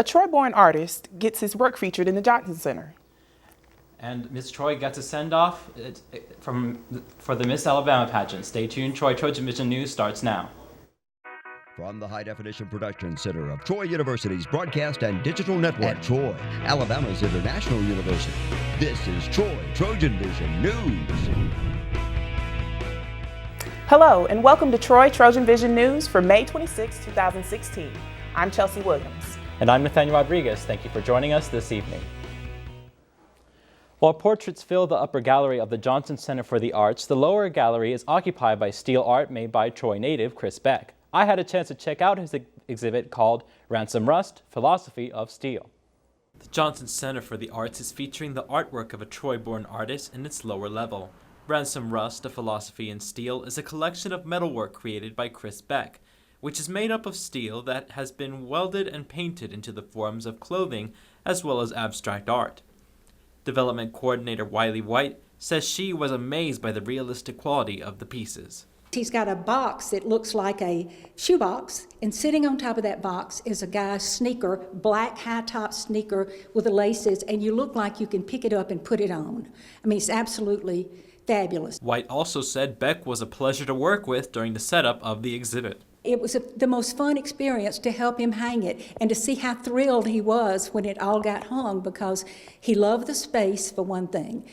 A Troy-born artist gets his work featured in the Johnson Center. And Miss Troy gets a send-off for the Miss Alabama pageant. Stay tuned. TrojanVision News starts now. From the High Definition Production Center of Troy University's Broadcast and Digital Network at Troy, Alabama's International University, this is TrojanVision News. Hello, and welcome to TrojanVision News for May 26, 2016. I'm Chelsea Williams. And I'm Nathaniel Rodriguez. Thank you for joining us this evening. While portraits fill the upper gallery of the Johnson Center for the Arts, the lower gallery is occupied by steel art made by Troy native Chris Beck. I had a chance to check out his exhibit called Ransom Rust, Philosophy of Steel. The Johnson Center for the Arts is featuring the artwork of a Troy-born artist in its lower level. Ransom Rust, A Philosophy in Steel is a collection of metalwork created by Chris Beck, which is made up of steel that has been welded and painted into the forms of clothing as well as abstract art. Development coordinator Wiley White says she was amazed by the realistic quality of the pieces. He's got a box that looks like a shoebox, and sitting on top of that box is a guy's sneaker, black high-top sneaker with the laces, and you look like you can pick it up and put it on. I mean, it's absolutely fabulous. White also said Beck was a pleasure to work with during the setup of the exhibit. It was the most fun experience to help him hang it and to see how thrilled he was when it all got hung, because he loved the space, for one thing.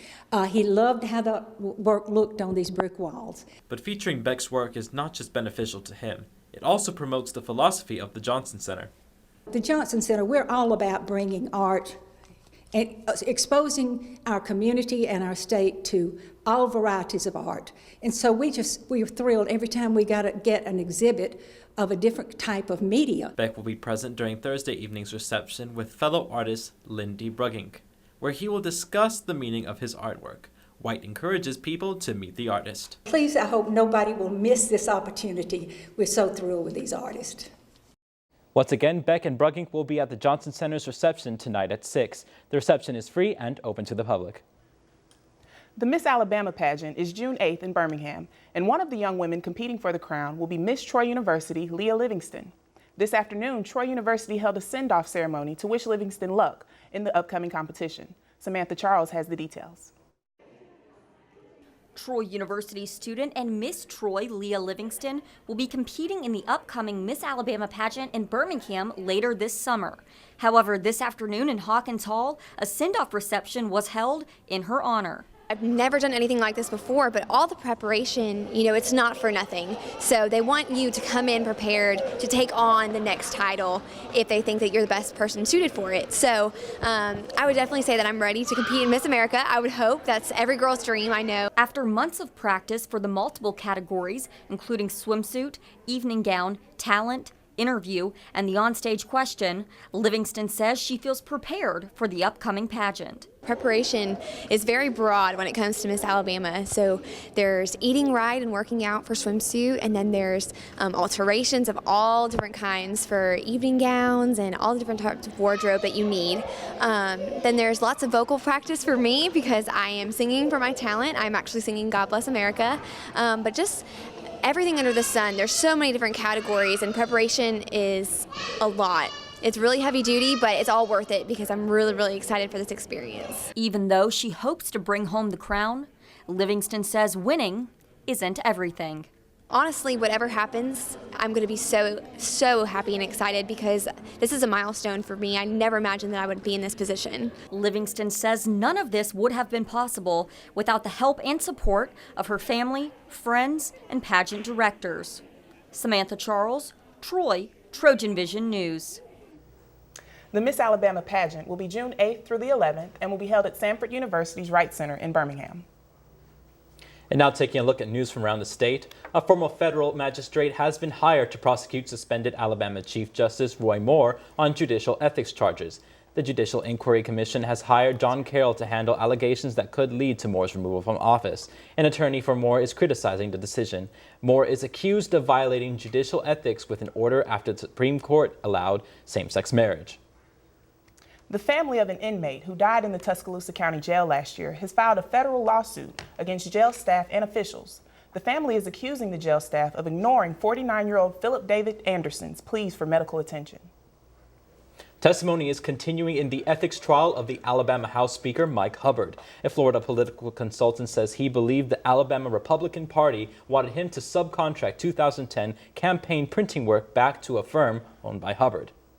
He loved how the work looked on these brick walls. But featuring Beck's work is not just beneficial to him. It also promotes the philosophy of the Johnson Center. The Johnson Center, we're all about bringing art and exposing our community and our state to all varieties of art. And so we're thrilled every time we get an exhibit of a different type of media. Beck will be present during Thursday evening's reception with fellow artist Lindy Brugink, where he will discuss the meaning of his artwork. White encourages people to meet the artist. Please, I hope nobody will miss this opportunity. We're so thrilled with these artists. Once again, Beck and Brugink will be at the Johnson Center's reception tonight at 6. The reception is free and open to the public. The Miss Alabama pageant is June 8th in Birmingham, and one of the young women competing for the crown will be Miss Troy University, Leah Livingston. This afternoon, Troy University held a send-off ceremony to wish Livingston luck in the upcoming competition. Samantha Charles has the details. Troy University student and Miss Troy, Leah Livingston, will be competing in the upcoming Miss Alabama pageant in Birmingham later this summer. However, this afternoon in Hawkins Hall, a send-off reception was held in her honor. I've never done anything like this before, but all the preparation, it's not for nothing. So they want you to come in prepared to take on the next title if they think that you're the best person suited for it. So I would definitely say that I'm ready to compete in Miss America. I would hope. That's every girl's dream, I know. After months of practice for the multiple categories, including swimsuit, evening gown, talent, interview, and the onstage question, Livingston says she feels prepared for the upcoming pageant. Preparation is very broad when it comes to Miss Alabama. So there's eating right and working out for swimsuit, and then there's alterations of all different kinds for evening gowns and all the different types of wardrobe that you need. Then there's lots of vocal practice for me because I am singing for my talent. I'm actually singing God Bless America, but just everything under the sun. There's so many different categories, and preparation is a lot. It's really heavy duty, but it's all worth it because I'm really, really excited for this experience. Even though she hopes to bring home the crown, Livingston says winning isn't everything. Honestly, whatever happens, I'm going to be so happy and excited because this is a milestone for me. I never imagined that I would be in this position. Livingston says none of this would have been possible without the help and support of her family, friends, and pageant directors. Samantha Charles, Troy, TrojanVision News. The Miss Alabama pageant will be June 8th through the 11th and will be held at Samford University's Wright Center in Birmingham. And now taking a look at news from around the state, a former federal magistrate has been hired to prosecute suspended Alabama Chief Justice Roy Moore on judicial ethics charges. The Judicial Inquiry Commission has hired John Carroll to handle allegations that could lead to Moore's removal from office. An attorney for Moore is criticizing the decision. Moore is accused of violating judicial ethics with an order after the Supreme Court allowed same-sex marriage. The family of an inmate who died in the Tuscaloosa County Jail last year has filed a federal lawsuit against jail staff and officials. The family is accusing the jail staff of ignoring 49-year-old Philip David Anderson's pleas for medical attention. Testimony is continuing in the ethics trial of the Alabama House Speaker Mike Hubbard. A Florida political consultant says he believed the Alabama Republican Party wanted him to subcontract 2010 campaign printing work back to a firm owned by Hubbard.